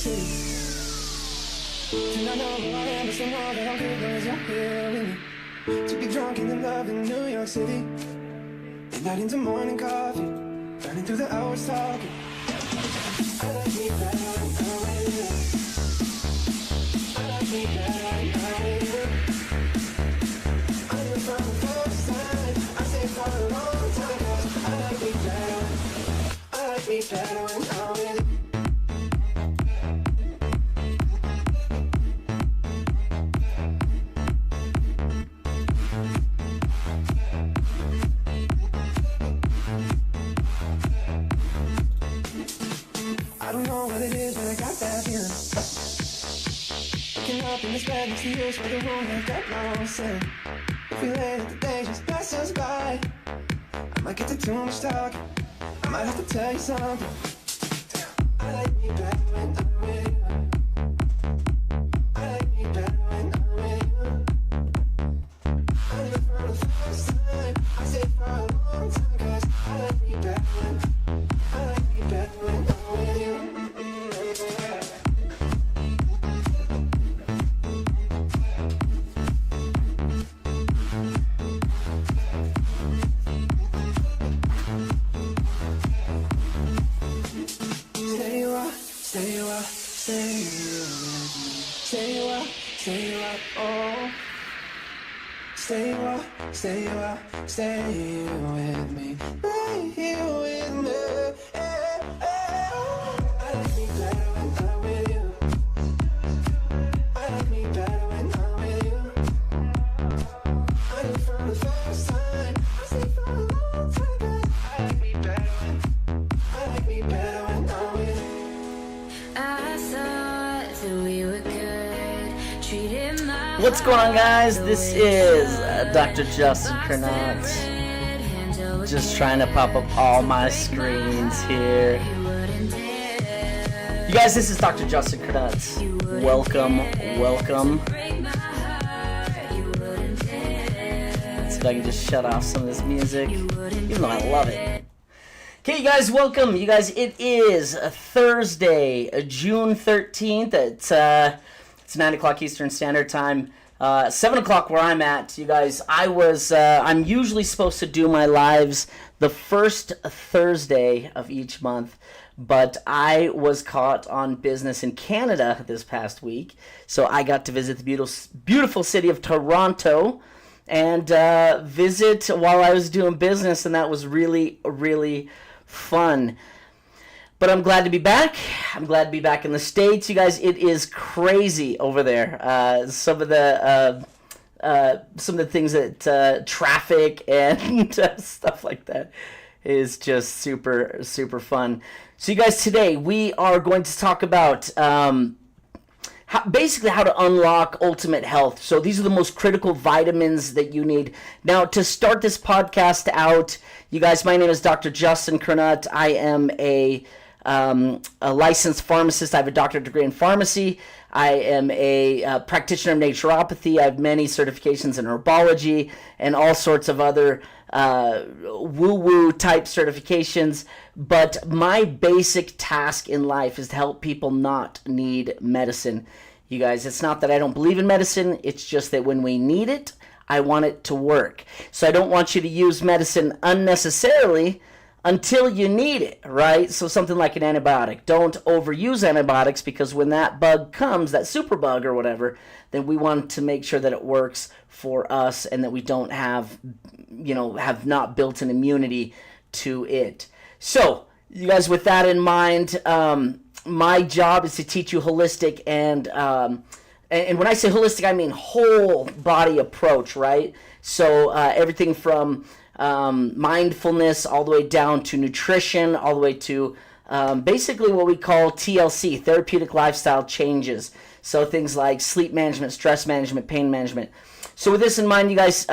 City. Do not know who I am, but somehow that I'm good as you're here with me. To be drunk and in love in New York City. Midnight into morning coffee, burning through the hours talking. I like me better when I'm with you. I like me better when I'm with you. I knew from the first time, I stayed for a long time, 'cause I like me better. I like me better when I'm with you. I don't know what it is, but I got that feeling. Waking up in this bed next to you, where the room has got no scent. If we let the day just pass us by, I might get to too much talking. I might have to tell you something. I like me better when I'm with you. I like me better when I'm with you. I knew from the first time, I stayed for a long time, 'cause I like me better when I like me better when I'm with you. Stay you up, stay you up, stay you with me. Stay you up, oh. Stay you up, stay you up, stay you with me. Stay you with me. I like me better when I'm with you. I like me better when I'm with you. I knew from the first time, I stayed for a long time, 'cause I like me better when I'm with you. I thought that we were good, treated my What's going on, guys? This is Dr. Justin Kernot. Just trying to pop up all my screens here. You guys, this is Dr. Justin Kernot. Welcome. Let's see if I can just shut off some of this music, even though I love it. Okay, you guys, welcome. You guys, it is Thursday, June 13th. It's 9 o'clock Eastern Standard Time. 7 o'clock where I'm at. You guys, I'm usually supposed to do my lives the first Thursday of each month, but I was caught on business in Canada this past week, so I got to visit the beautiful city of Toronto and visit while I was doing business, and that was really, really fun. But I'm glad to be back. I'm glad to be back in the States. You guys, it is crazy over there. Some of the things that traffic and stuff like that is just super, super fun. So you guys, today we are going to talk about basically how to unlock ultimate health. So these are the most critical vitamins that you need. Now, to start this podcast out, you guys, my name is Dr. Justin Kernot. I am a licensed pharmacist. I have a doctorate degree in pharmacy. I am a practitioner of naturopathy. I have many certifications in herbology and all sorts of other woo-woo type certifications. But my basic task in life is to help people not need medicine. You guys, it's not that I don't believe in medicine. It's just that when we need it, I want it to work. So I don't want you to use medicine unnecessarily until you need it, right? So something like an antibiotic. Don't overuse antibiotics, because when that bug comes, that super bug or whatever, then we want to make sure that it works for us and that we don't have not built an immunity to it. So, you guys, with that in mind, my job is to teach you holistic and when I say holistic, I mean whole body approach, right? So everything from mindfulness all the way down to nutrition, all the way to basically what we call TLC, therapeutic lifestyle changes. So things like sleep management, stress management, pain management. So with this in mind, you guys,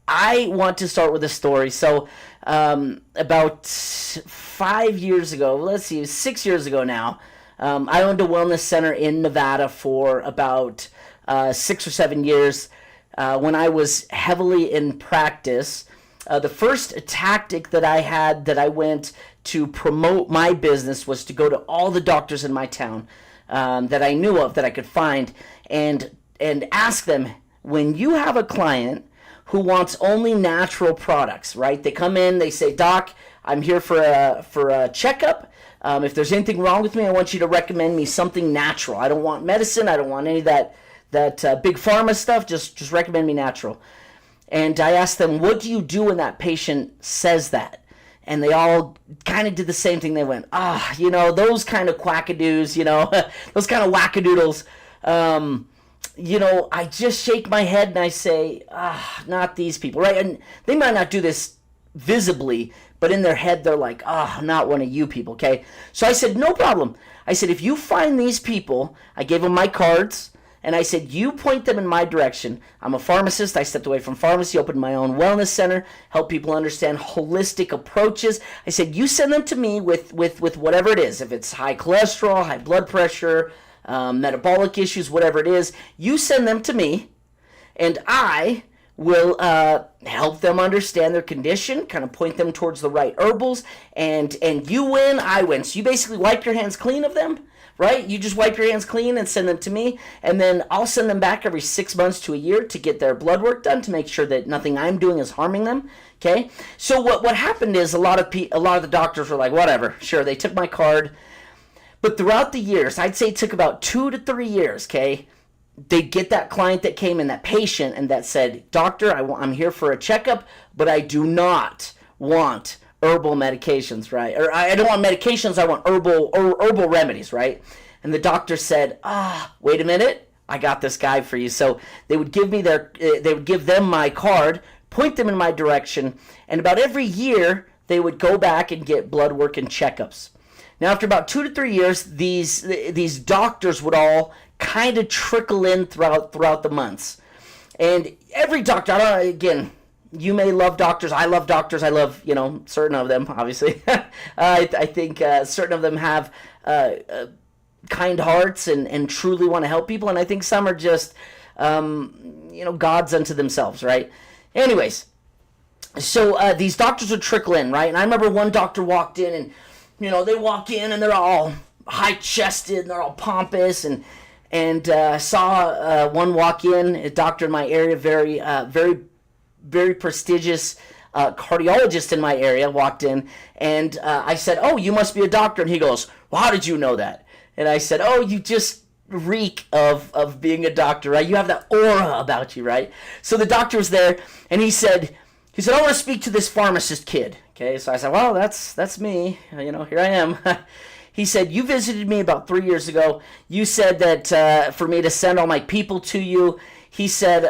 I want to start with a story. So about 5 years ago, 6 years ago now, I owned a wellness center in Nevada for about 6 or 7 years. When I was heavily in practice, the first tactic that I went to promote my business was to go to all the doctors in my town. that I knew of that I could find, and ask them, when you have a client who wants only natural products, right? They come in, they say, Doc, I'm here for a checkup. If there's anything wrong with me, I want you to recommend me something natural. I don't want medicine. I don't want any of that big pharma stuff. Just recommend me natural. And I asked them, what do you do when that patient says that? And they all kind of did the same thing. They went, those kind of quackadoos, those kind of wackadoodles. I just shake my head and I say, not these people, right? And they might not do this visibly, but in their head, they're like, not one of you people, okay? So I said, no problem. I said, if you find these people, I gave them my cards, and I said, you point them in my direction. I'm a pharmacist. I stepped away from pharmacy, opened my own wellness center, help people understand holistic approaches. I said, you send them to me with whatever it is. If it's high cholesterol, high blood pressure, metabolic issues, whatever it is, you send them to me, and I will help them understand their condition, kind of point them towards the right herbals, and you win, I win. So you basically wipe your hands clean of them, right? You just wipe your hands clean and send them to me, and then I'll send them back every 6 months to a year to get their blood work done to make sure that nothing I'm doing is harming them. Okay? So what happened is a lot of the doctors were like, whatever, sure, they took my card, but throughout the years, I'd say it took about 2 to 3 years, okay? They'd get that client that came in, that patient, and that said, Doctor, I'm here for a checkup, but I do not want herbal medications, right? Or I don't want medications, I want herbal remedies, right? And the doctor said, wait a minute, I got this guy for you. So they would give them my card, point them in my direction, and about every year, they would go back and get blood work and checkups. Now, after about 2 to 3 years, these doctors would all kind of trickle in throughout the months. And every doctor, again, you may love doctors. I love doctors. I love, certain of them, obviously. I think certain of them have kind hearts and truly want to help people. And I think some are just, gods unto themselves, right? Anyways, so these doctors would trickle in, right? And I remember one doctor walked in and, they walk in and they're all high-chested and they're all pompous, and saw one walk in, a doctor in my area, very prestigious cardiologist in my area walked in, and I said, oh, you must be a doctor, and he goes, well, how did you know that? And I said, oh, you just reek of being a doctor, right? You have that aura about you, right? So the doctor was there, and he said, I want to speak to this pharmacist kid. Okay, so I said, well, that's me, here I am. He said, you visited me about 3 years ago. You said that for me to send all my people to you. He said,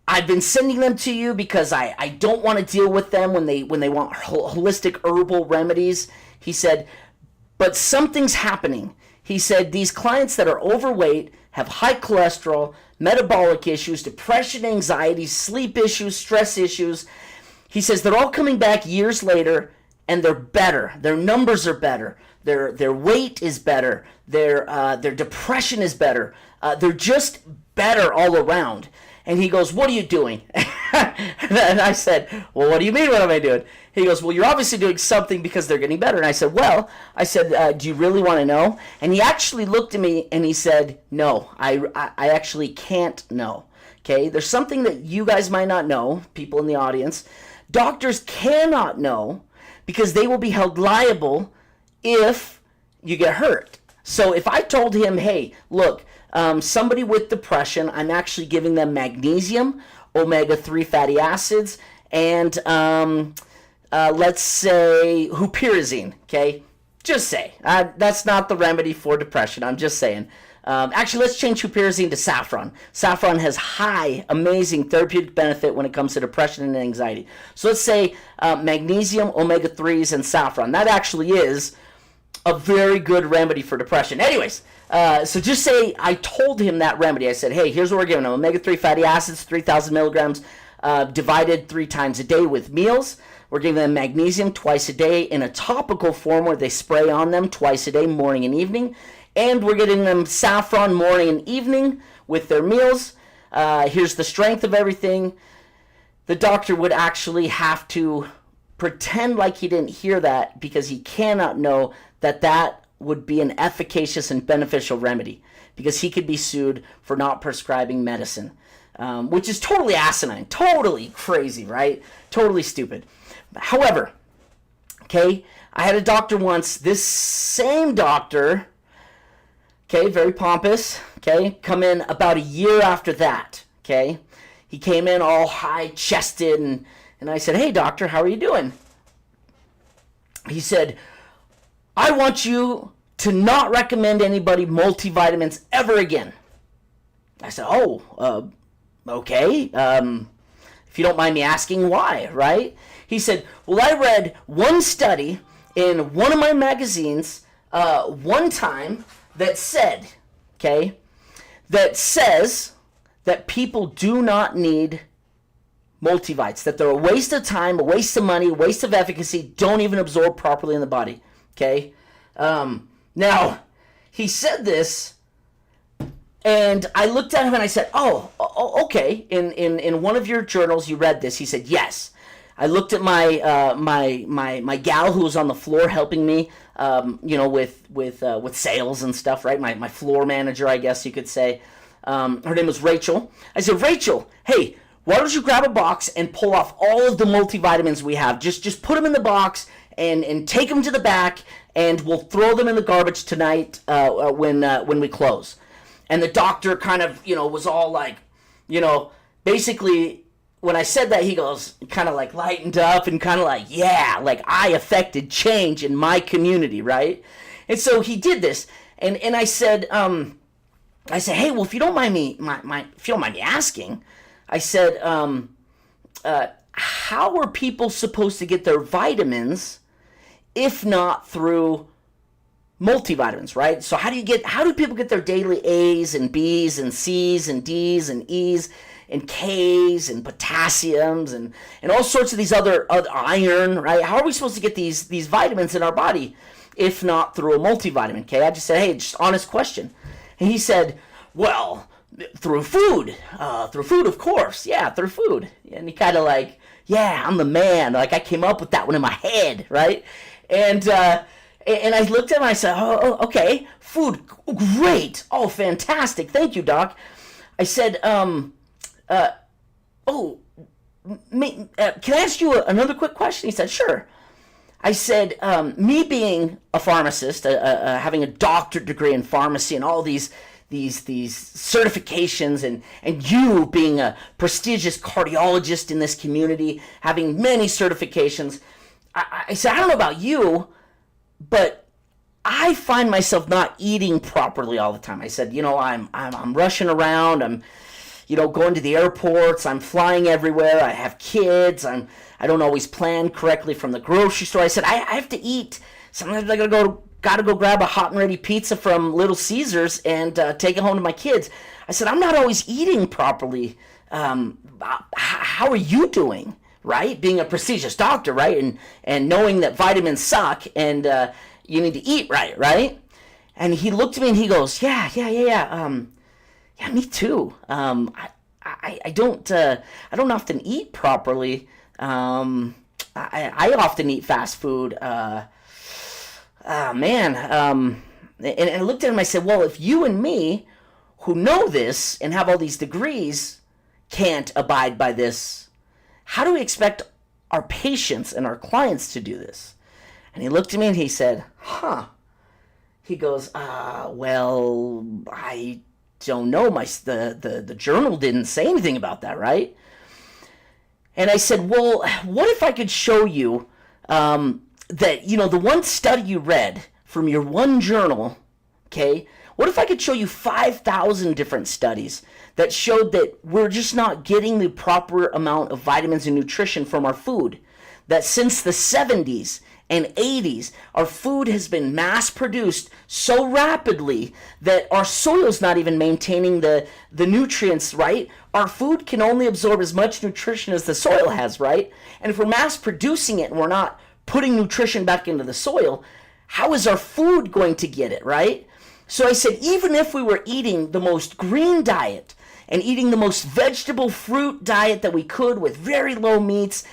I've been sending them to you because I don't want to deal with them when they want holistic herbal remedies. He said, but something's happening. He said, these clients that are overweight, have high cholesterol, metabolic issues, depression, anxiety, sleep issues, stress issues. He says they're all coming back years later, and they're better. Their numbers are better. Their weight is better. Their depression is better. They're just better all around. And he goes, what are you doing? And I said, well, what do you mean, what am I doing? He goes, well, you're obviously doing something because they're getting better. And I said, do you really want to know? And he actually looked at me and he said, no, I actually can't know. Okay, there's something that you guys might not know, people in the audience. Doctors cannot know, because they will be held liable if you get hurt. So if I told him, hey, look, somebody with depression, I'm actually giving them magnesium, omega-3 fatty acids, and let's say huperazine, okay? Just say. That's not the remedy for depression. I'm just saying. Actually, let's change huperazine to saffron. Saffron has high, amazing therapeutic benefit when it comes to depression and anxiety. So let's say magnesium, omega-3s, and saffron. That actually is a very good remedy for depression. Anyways, so just say I told him that remedy. I said, hey, here's what we're giving him. Omega-3 fatty acids, 3,000 milligrams, divided 3 times a day with meals. We're giving them magnesium twice a day in a topical form where they spray on them twice a day, morning and evening. And we're getting them saffron morning and evening with their meals. Here's the strength of everything. The doctor would actually have to pretend like he didn't hear that, because he cannot know that would be an efficacious and beneficial remedy, because he could be sued for not prescribing medicine, which is totally asinine, totally crazy, right? Totally stupid. However, okay, I had a doctor once, this same doctor, okay, very pompous, okay, come in about a year after that, okay? He came in all high-chested, and I said, hey, doctor, how are you doing? He said, I want you to not recommend anybody multivitamins ever again. I said, okay. If you don't mind me asking why, right? He said, well, I read one study in one of my magazines one time that said, okay, that says that people do not need multivites, that they're a waste of time, a waste of money, a waste of efficacy, don't even absorb properly in the body, okay? Now, he said this, and I looked at him and I said, okay, in one of your journals you read this. He said, yes. I looked at my my gal who was on the floor helping me, with sales and stuff, right? My floor manager, I guess you could say. Her name was Rachel. I said, Rachel, hey, why don't you grab a box and pull off all of the multivitamins we have? Just put them in the box and take them to the back, and we'll throw them in the garbage tonight when we close. And the doctor kind of, was all like, basically, when I said that, he goes, kind of like lightened up and kind of like, yeah, like I affected change in my community, right? And so he did this, and I said, hey, well, if you don't mind me, if you don't mind me asking, I said, how are people supposed to get their vitamins if not through multivitamins, right? So how do people get their daily A's and B's and C's and D's and E's and K's and potassiums and all sorts of these other iron, right? How are we supposed to get these vitamins in our body if not through a multivitamin? Okay, I just said, hey, just honest question. And he said, well, through food, of course. Yeah, through food. And he kind of like, yeah, I'm the man. Like I came up with that one in my head, right? And I looked at him and I said, oh, okay, food, great. Oh, fantastic. Thank you, Doc. I said, can I ask you another quick question? He said, sure. I said, me being a pharmacist, having a doctorate degree in pharmacy and all these certifications, and you being a prestigious cardiologist in this community, having many certifications, I said, I don't know about you, but I find myself not eating properly all the time. I said, I'm rushing around, I'm going to the airports, I'm flying everywhere, I have kids, I don't always plan correctly from the grocery store. I said, I have to eat. Sometimes I gotta go grab a hot and ready pizza from Little Caesars and take it home to my kids. I said, I'm not always eating properly. How are you doing, right? Being a prestigious doctor, right? And knowing that vitamins suck and you need to eat right? And he looked at me and he goes, yeah, me too. I don't often eat properly. I often eat fast food. And I looked at him and I said, well, if you and me, who know this and have all these degrees, can't abide by this, how do we expect our patients and our clients to do this? And he looked at me and he said, he goes, well, I don't know. The journal didn't say anything about that, right? And I said, well, what if I could show you that, the one study you read from your one journal, okay, what if I could show you 5,000 different studies that showed that we're just not getting the proper amount of vitamins and nutrition from our food? That since the 70s and 80s, our food has been mass-produced so rapidly that our soil's not even maintaining the nutrients, right? Our food can only absorb as much nutrition as the soil has, right? And if we're mass-producing it and we're not putting nutrition back into the soil, how is our food going to get it, right? So I said, even if we were eating the most green diet and eating the most vegetable fruit diet that we could with very low meats,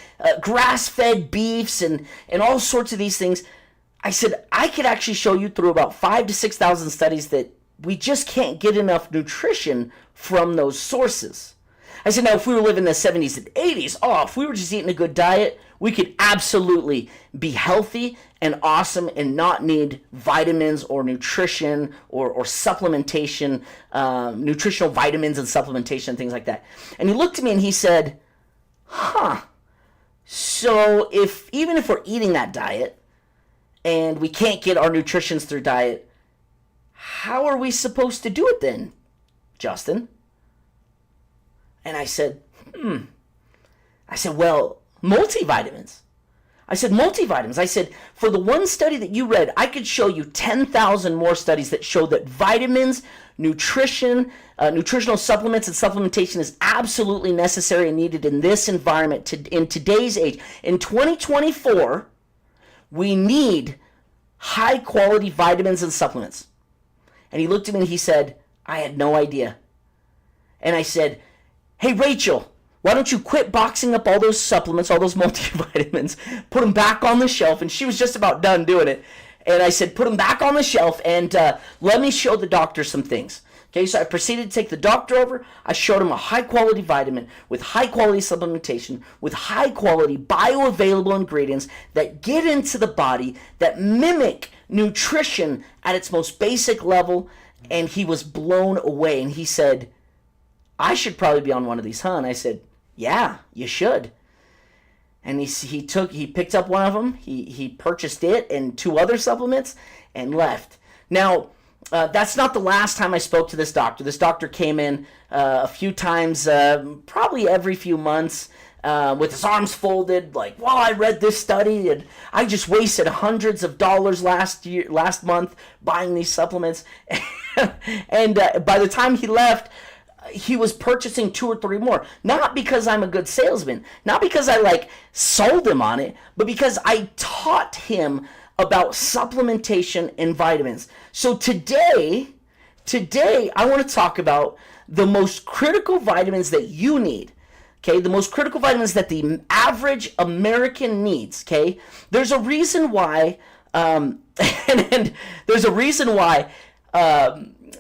grass-fed beefs and all sorts of these things, I said, I could actually show you through about 5,000 to 6,000 studies that we just can't get enough nutrition from those sources. I said, now, if we were living in the 70s and 80s, if we were just eating a good diet, we could absolutely be healthy and awesome and not need vitamins or nutrition or supplementation, nutritional vitamins and supplementation, things like that. And he looked at me and he said, so even if we're eating that diet and we can't get our nutrition through diet, how are we supposed to do it then, Justin? And I said, well, multivitamins. I said, for the one study that you read, I could show you 10,000 more studies that show that vitamins, nutrition, nutritional supplements, and supplementation is absolutely necessary and needed in this environment in today's age. In 2024, we need high-quality vitamins and supplements. And he looked at me and he said, I had no idea. And I said, hey, Rachel, why don't you quit boxing up all those supplements, all those multivitamins, put them back on the shelf? And she was just about done doing it. And I said, put them back on the shelf and let me show the doctor some things. Okay, so I proceeded to take the doctor over. I showed him a high-quality vitamin with high-quality supplementation, with high-quality bioavailable ingredients that get into the body, that mimic nutrition at its most basic level. And he was blown away. And he said, I should probably be on one of these, huh? And I said, yeah, you should. And he picked up one of them. He purchased it and 2 other supplements and left. Now, that's not the last time I spoke to this doctor. This doctor came in a few times, probably every few months, with his arms folded, like, well, I read this study and I just wasted hundreds of dollars last month buying these supplements. And by the time he left, he was purchasing 2 or 3 more. Not because I'm a good salesman, not because I sold him on it, but because I taught him about supplementation and vitamins. So today I want to talk about the most critical vitamins that you need. Okay, the most critical vitamins that the average American needs. Okay, there's a reason why, and there's a reason why.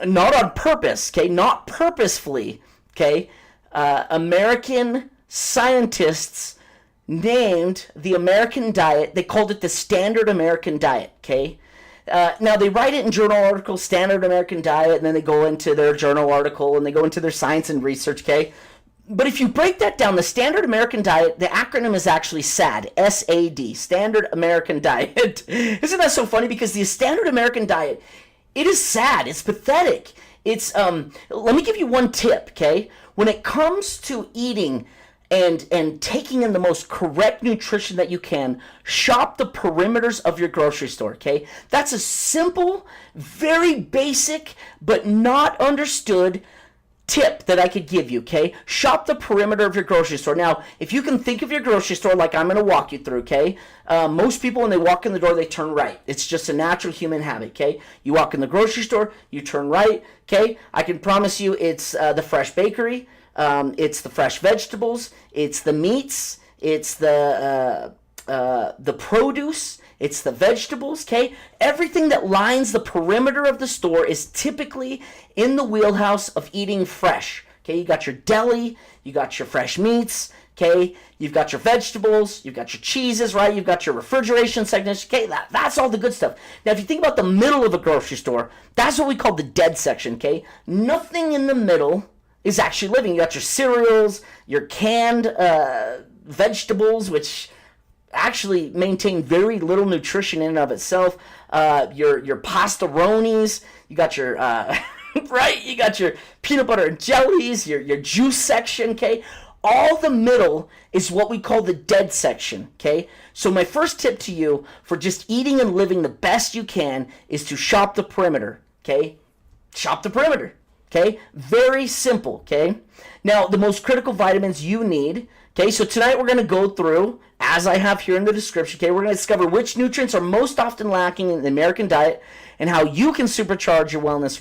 Not on purpose, okay, not purposefully, okay, American scientists named the American diet, they called it the Standard American Diet, okay? Now, they write it in journal articles, Standard American Diet, and then they go into their journal article, and they go into their science and research, okay? But if you break that down, the Standard American Diet, the acronym is actually SAD, S-A-D, Standard American Diet. Isn't that so funny? Because the Standard American Diet, it is sad. It's pathetic. It's let me give you one tip, okay? When it comes to eating and taking in the most correct nutrition that you can, shop the perimeters of your grocery store, okay? That's a simple, very basic, but not understood tip that I could give you, okay? Shop the perimeter of your grocery store. Now, if you can think of your grocery store like I'm going to walk you through, okay? Most people, when they walk in the door, they turn right. It's just a natural human habit, okay? You walk in the grocery store, you turn right, okay? I can promise you it's the fresh bakery, it's the fresh vegetables, it's the meats, it's the produce, it's the vegetables, okay? Everything that lines the perimeter of the store is typically in the wheelhouse of eating fresh, okay? You got your deli, you got your fresh meats, okay? You've got your vegetables, you've got your cheeses, right? You've got your refrigeration section, okay? That's all the good stuff. Now, if you think about the middle of a grocery store, that's what we call the dead section, okay? Nothing in the middle is actually living. You got your cereals, your canned vegetables, which actually maintain very little nutrition in and of itself. Your pastaronis, you got your right, you got your peanut butter and jellies, your juice section, okay? All the middle is what we call the dead section, okay? So my first tip to you for just eating and living the best you can is to shop the perimeter, okay? Shop the perimeter, okay? Very simple, okay? Now, the most critical vitamins you need, okay? So tonight we're going to go through, as I have here in the description, okay? We're going to discover which nutrients are most often lacking in the American diet and how you can supercharge your wellness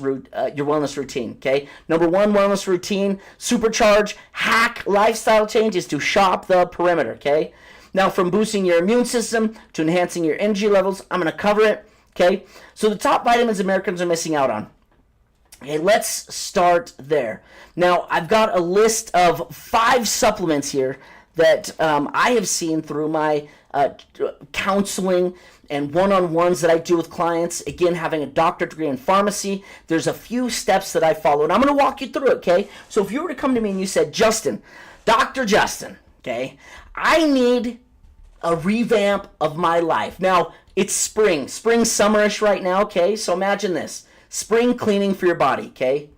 routine, okay? Number 1 wellness routine, supercharge, hack, lifestyle change is to shop the perimeter, okay? Now, from boosting your immune system to enhancing your energy levels, I'm going to cover it. Okay, so the top vitamins Americans are missing out on. Okay, let's start there. Now, I've got a list of 5 supplements here that I have seen through my counseling and one-on-ones that I do with clients. Again, having a doctorate degree in pharmacy, there's a few steps that I follow, and I'm going to walk you through it, okay? So if you were to come to me and you said, Justin, Dr. Justin, okay, I need a revamp of my life. Now, it's spring, summerish right now, okay? So imagine this. Spring cleaning for your body, okay?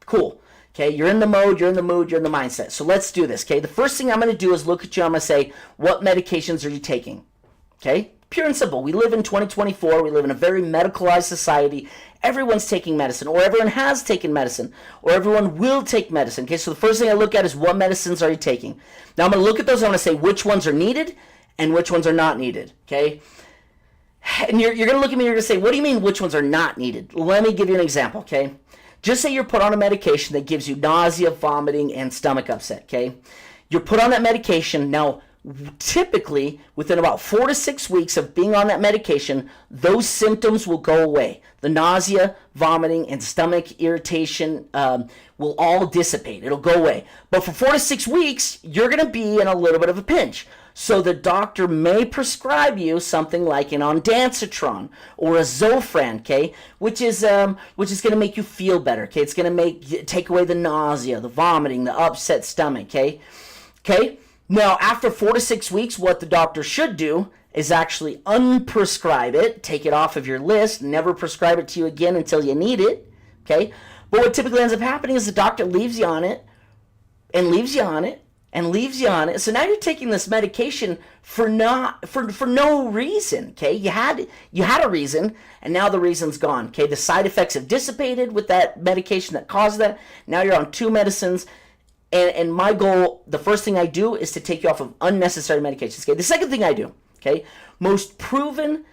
Cool. Okay, you're in the mode, you're in the mood, you're in the mindset. So let's do this, okay? The first thing I'm going to do is look at you, I'm going to say, what medications are you taking? Okay? Pure and simple. We live in 2024. We live in a very medicalized society. Everyone's taking medicine, or everyone has taken medicine, or everyone will take medicine. Okay, so the first thing I look at is what medicines are you taking? Now I'm going to look at those, I'm going to say which ones are needed and which ones are not needed, okay? And you're going to look at me and you're going to say, what do you mean which ones are not needed? Let me give you an example, okay? Just say you're put on a medication that gives you nausea, vomiting, and stomach upset, okay? You're put on that medication. Now, typically, within about 4 to 6 weeks of being on that medication, those symptoms will go away. The nausea, vomiting, and stomach irritation will all dissipate. It'll go away. But for 4 to 6 weeks, you're going to be in a little bit of a pinch. So the doctor may prescribe you something like an ondansetron or a Zofran, okay, which is going to make you feel better, okay. It's going to take away the nausea, the vomiting, the upset stomach, okay. Okay. Now, after 4 to 6 weeks, what the doctor should do is actually unprescribe it, take it off of your list, never prescribe it to you again until you need it, okay. But what typically ends up happening is the doctor leaves you on it and leaves you on it and leaves you on it. So now you're taking this medication for no reason, okay? You had a reason, and now the reason's gone, okay? The side effects have dissipated with that medication that caused that. Now you're on 2 medicines, and my goal, the first thing I do is to take you off of unnecessary medications, okay? The second thing I do, okay, most proven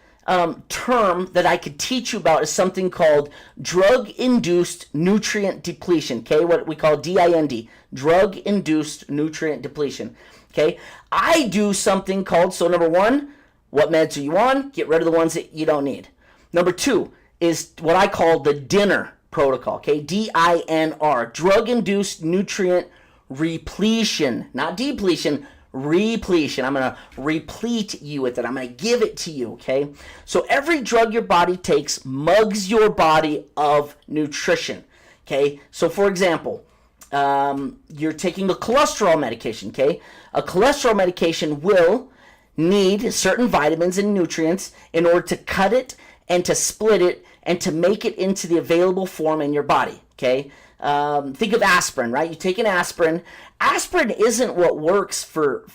term that I could teach you about is something called drug-induced nutrient depletion, okay, what we call DIND, drug-induced nutrient depletion, okay. I do something called, so number 1, what meds are you on? Get rid of the ones that you don't need. Number 2 is what I call the dinner protocol, okay, DINR, drug-induced nutrient repletion, not depletion, repletion. I'm going to replete you with it. I'm going to give it to you, okay? So every drug your body takes mugs your body of nutrition, okay? So for example, you're taking a cholesterol medication, okay? A cholesterol medication will need certain vitamins and nutrients in order to cut it and to split it and to make it into the available form in your body, okay? Think of aspirin, right? You take an aspirin. Aspirin isn't what works for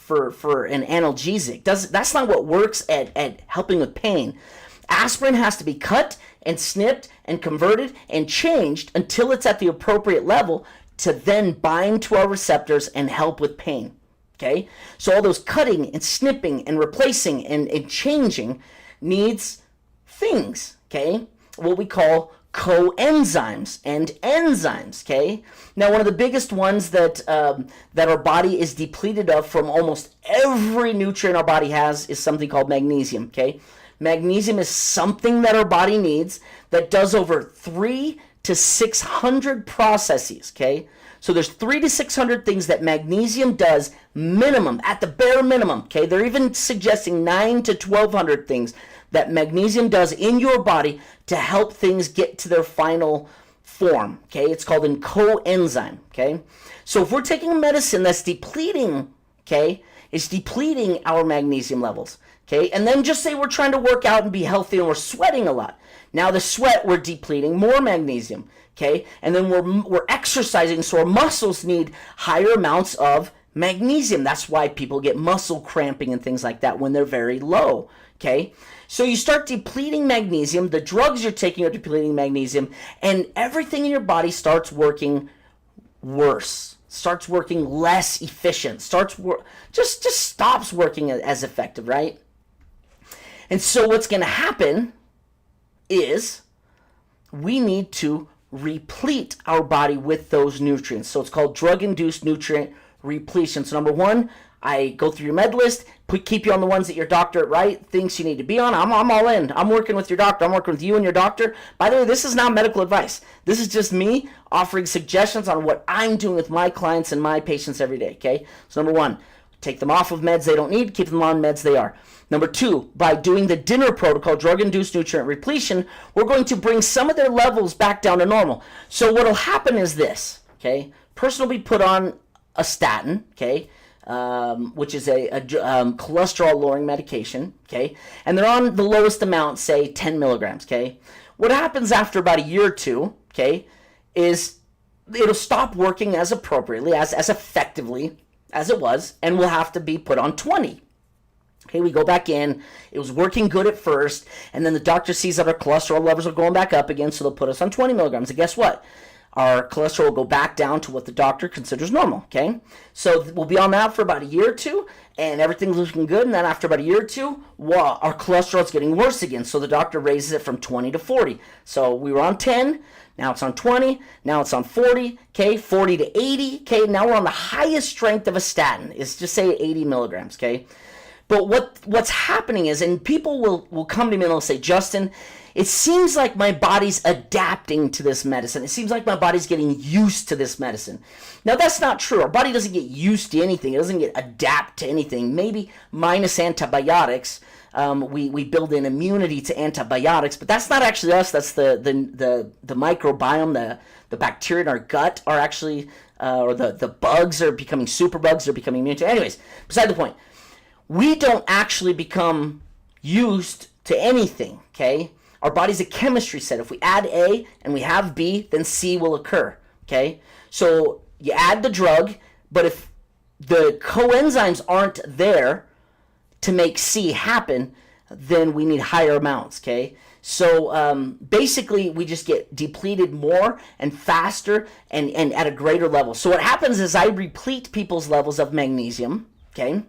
an analgesic. That's not what works at helping with pain. Aspirin has to be cut and snipped and converted and changed until it's at the appropriate level to then bind to our receptors and help with pain. Okay? So all those cutting and snipping and replacing and changing needs things, okay? What we call coenzymes and enzymes, okay? Now, one of the biggest ones that our body is depleted of from almost every nutrient our body has is something called magnesium, okay? Magnesium is something that our body needs that does over 300 to 600 processes, okay? So there's 300 to 600 things that magnesium does minimum, at the bare minimum, okay? They're even suggesting 900 to 1200 things that magnesium does in your body to help things get to their final form, okay? It's called a coenzyme, okay? So if we're taking a medicine that's depleting, okay, it's depleting our magnesium levels, okay? And then just say we're trying to work out and be healthy and we're sweating a lot. Now the sweat, we're depleting more magnesium, okay? And then we're exercising, so our muscles need higher amounts of magnesium. That's why people get muscle cramping and things like that when they're very low, okay? So you start depleting magnesium, the drugs you're taking are depleting magnesium, and everything in your body starts working worse, starts working less efficient, just stops working as effective, right? And so what's going to happen is we need to replete our body with those nutrients. So it's called drug-induced nutrient repletion. So number one, I go through your med list, keep you on the ones that your doctor, right, thinks you need to be on. I'm all in. I'm working with your doctor. I'm working with you and your doctor. By the way, this is not medical advice. This is just me offering suggestions on what I'm doing with my clients and my patients every day, okay? So number one, take them off of meds they don't need, keep them on meds they are. Number two, by doing the dinner protocol, drug-induced nutrient repletion, we're going to bring some of their levels back down to normal. So what will happen is this, okay? Person will be put on a statin, okay, which is a cholesterol-lowering medication, okay? And they're on the lowest amount, say 10 milligrams, okay? What happens after about a year or two, okay, is it'll stop working as appropriately, as effectively as it was, and we'll have to be put on 20. Okay, we go back in. It was working good at first, and then the doctor sees that our cholesterol levels are going back up again, so they'll put us on 20 milligrams. And guess what? Our cholesterol will go back down to what the doctor considers normal, okay? So we'll be on that for about a year or two, and everything's looking good, and then after about a year or two, wow, our cholesterol is getting worse again, so the doctor raises it from 20 to 40. So we were on 10, now it's on 20, now it's on 40, okay, 40 to 80, okay, now we're on the highest strength of a statin. It's just say 80 milligrams, okay? But what's happening is, and people will come to me and they'll say, Justin, it seems like my body's adapting to this medicine. It seems like my body's getting used to this medicine. Now, that's not true. Our body doesn't get used to anything. It doesn't get adapt to anything. Maybe minus antibiotics. We build in immunity to antibiotics, but that's not actually us. That's the microbiome, the bacteria in our gut are actually, or the bugs are becoming superbugs. They're becoming immune to. Anyways, beside the point. We don't actually become used to anything, okay? Our body's a chemistry set. If we add A and we have B, then C will occur, okay? So you add the drug, but if the coenzymes aren't there to make C happen, then we need higher amounts, okay? So basically, we just get depleted more and faster and at a greater level. So what happens is I replete people's levels of magnesium, okay?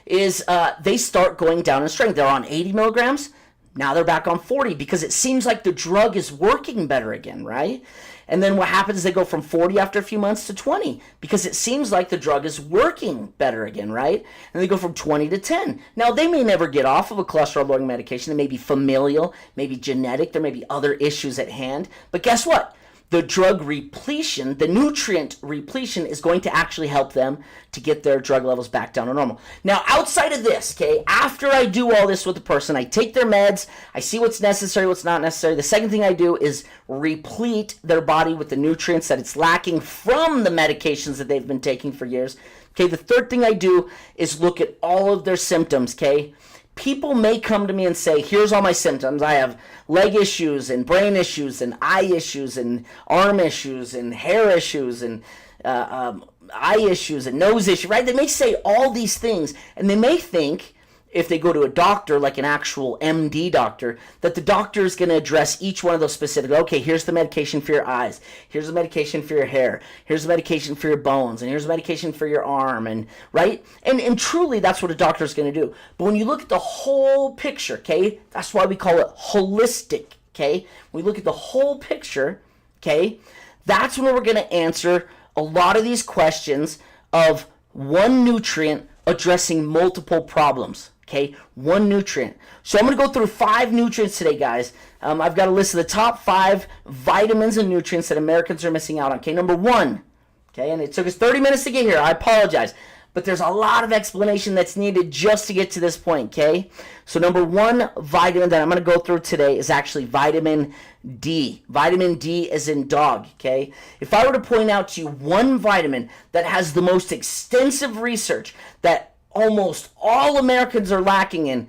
Is they start going down in strength. They're on 80 milligrams. Now they're back on 40 because it seems like the drug is working better again, right? And then what happens is they go from 40 after a few months to 20 because it seems like the drug is working better again, right? And they go from 20 to 10. Now, they may never get off of a cholesterol-lowering medication. It may be familial, maybe genetic. There may be other issues at hand. But guess what? The drug repletion, the nutrient repletion is going to actually help them to get their drug levels back down to normal. Now, outside of this, okay, after I do all this with the person, I take their meds, I see what's necessary, what's not necessary. The second thing I do is replete their body with the nutrients that it's lacking from the medications that they've been taking for years. Okay, the third thing I do is look at all of their symptoms, okay? People may come to me and say, here's all my symptoms. I have leg issues and brain issues and eye issues and arm issues and hair issues and eye issues and nose issues, right? They may say all these things, and they may think, if they go to a doctor, like an actual MD doctor, that the doctor is going to address each one of those specifically. Okay, here's the medication for your eyes. Here's the medication for your hair. Here's the medication for your bones. And here's the medication for your arm. And right? And truly, that's what a doctor is going to do. But when you look at the whole picture, okay, that's why we call it holistic, okay? When we look at the whole picture, okay, that's when we're going to answer a lot of these questions of one nutrient addressing multiple problems. Okay, one nutrient. So I'm going to go through 5 nutrients today, guys. I've got a list of the top 5 vitamins and nutrients that Americans are missing out on. Okay, number 1. Okay, and it took us 30 minutes to get here. I apologize. But there's a lot of explanation that's needed just to get to this point, okay? So number 1 vitamin that I'm going to go through today is actually vitamin D. Vitamin D is in dog, okay? If I were to point out to you one vitamin that has the most extensive research that almost all Americans are lacking in,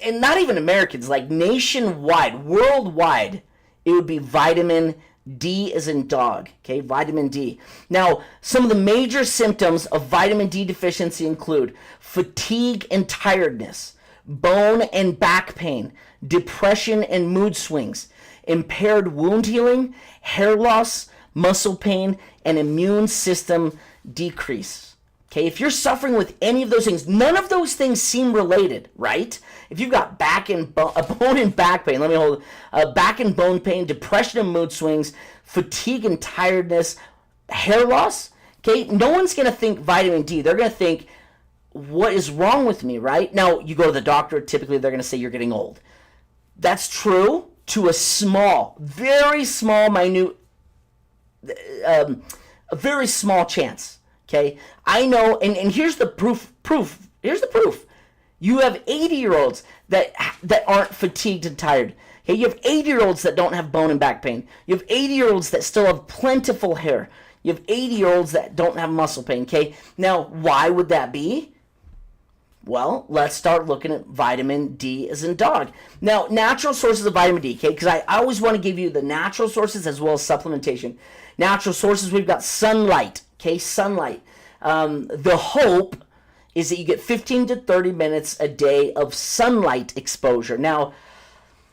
and not even Americans, like nationwide, worldwide, it would be vitamin D as in dog, okay? Vitamin D. Now, some of the major symptoms of vitamin D deficiency include fatigue and tiredness, bone and back pain, depression and mood swings, impaired wound healing, hair loss, muscle pain, and immune system decrease. Okay, if you're suffering with any of those things, none of those things seem related, right? If you've got bone and back pain, back and bone pain, depression and mood swings, fatigue and tiredness, hair loss, Okay, no one's going to think vitamin D. They're going to think, what is wrong with me, right? Now, you go to the doctor, typically they're going to say you're getting old. That's true to a small, very small, minute, a very small chance, okay? I know, and here's the proof. Here's the proof. You have 80-year-olds that aren't fatigued and tired. Okay, you have 80-year-olds that don't have bone and back pain. You have 80-year-olds that still have plentiful hair. You have 80-year-olds that don't have muscle pain, okay? Now, why would that be? Well, let's start looking at vitamin D as in dog. Now, natural sources of vitamin D, okay? Because I always want to give you the natural sources as well as supplementation. Natural sources, we've got sunlight, okay? Sunlight. The hope is that you get 15 to 30 minutes a day of sunlight exposure. Now,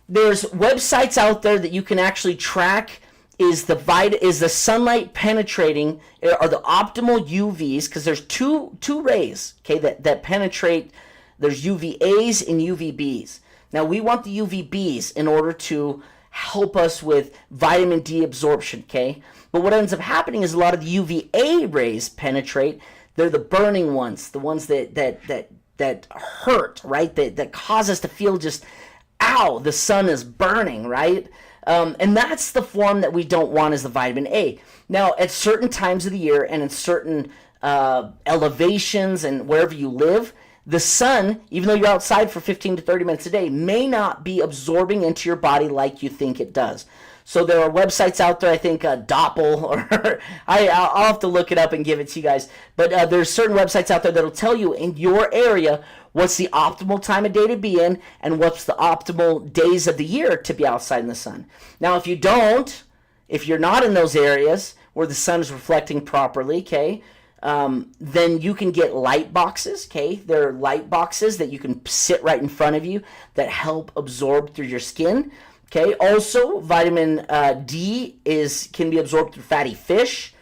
there's websites out there that you can actually track. Is the sunlight penetrating, are the optimal UVs, because there's two rays, okay, that penetrate. There's UVAs and UVBs. Now, we want the UVBs in order to help us with vitamin D absorption, okay? But what ends up happening is a lot of the UVA rays penetrate. They're the burning ones, the ones that hurt, right? That cause us to feel just, ow, the sun is burning, right? And that's the form that we don't want, is the vitamin A. Now, at certain times of the year and in certain elevations and wherever you live, the sun, even though you're outside for 15 to 30 minutes a day, may not be absorbing into your body like you think it does. So there are websites out there, I think Doppel, or I'll have to look it up and give it to you guys. But there's certain websites out there that'll tell you in your area what's the optimal time of day to be in and what's the optimal days of the year to be outside in the sun. Now, if you're not in those areas where the sun is reflecting properly, okay, then you can get light boxes, okay? There are light boxes that you can sit right in front of you that help absorb through your skin. Okay. Also, vitamin D can be absorbed through fatty fish.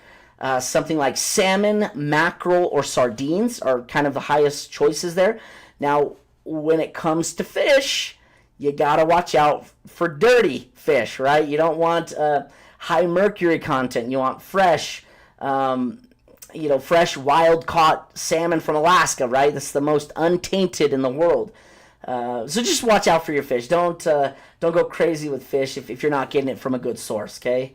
Something like salmon, mackerel, or sardines are kind of the highest choices there. Now, when it comes to fish, you gotta watch out for dirty fish, right? You don't want high mercury content. You want fresh, fresh wild caught salmon from Alaska, right? That's the most untainted in the world. So just watch out for your fish. Don't go crazy with fish if you're not getting it from a good source, okay?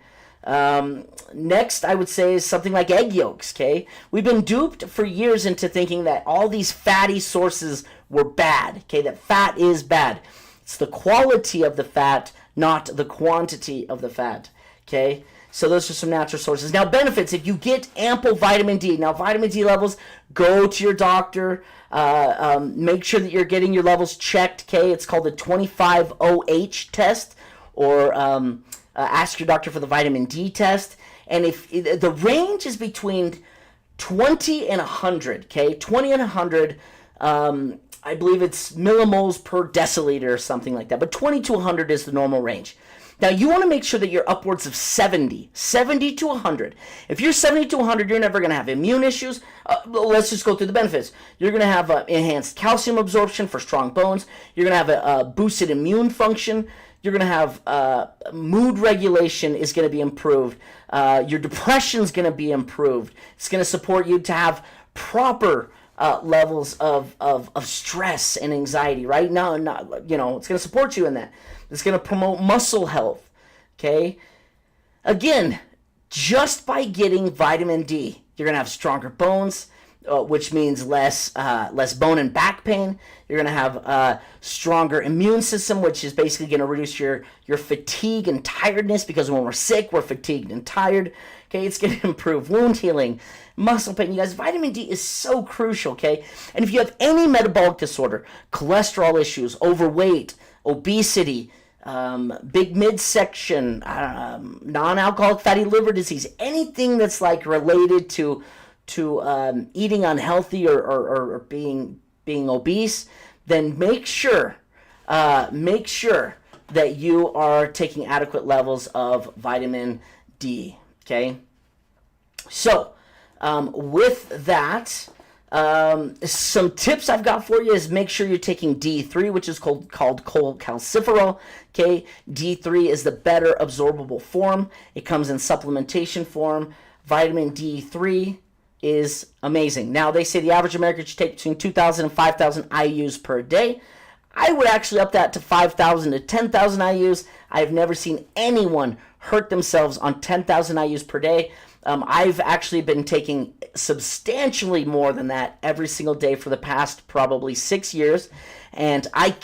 Next, I would say, is something like egg yolks, okay? We've been duped for years into thinking that all these fatty sources were bad, okay? That fat is bad. It's the quality of the fat, not the quantity of the fat, okay? So those are some natural sources. Now, benefits, if you get ample vitamin D. Now, vitamin D levels, go to your doctor. Make sure that you're getting your levels checked, okay? It's called the 25OH test, or ask your doctor for the vitamin D test. And if the range is between 20 and 100, okay? 20 and 100, I believe it's millimoles per deciliter or something like that. But 20 to 100 is the normal range. Now, you want to make sure that you're upwards of 70 to 100. If you're 70 to 100, you're never going to have immune issues. Let's just go through the benefits. You're going to have enhanced calcium absorption for strong bones. You're going to have a boosted immune function. You're going to have mood regulation is going to be improved. Your depression is going to be improved. It's going to support you to have proper levels of stress and anxiety, right? Now, it's going to support you in that. It's going to promote muscle health, okay? Again, just by getting vitamin D, you're going to have stronger bones, which means less bone and back pain. You're going to have a stronger immune system, which is basically going to reduce your fatigue and tiredness, because when we're sick, we're fatigued and tired. Okay, it's going to improve wound healing, muscle pain. You guys, vitamin D is so crucial, okay? And if you have any metabolic disorder, cholesterol issues, overweight, obesity, big midsection, non-alcoholic fatty liver disease, anything that's like related to eating unhealthy or being obese, then make sure that you are taking adequate levels of vitamin D. Okay, so with that, some tips I've got for you is make sure you're taking D3, which is called cholecalciferol. Okay, D3 is the better absorbable form. It comes in supplementation form. Vitamin D3 is amazing. Now, they say the average American should take between 2,000 and 5,000 IUs per day. I would actually up that to 5,000 to 10,000 IUs. I've never seen anyone hurt themselves on 10,000 IUs per day. I've actually been taking substantially more than that every single day for the past probably 6 years. And I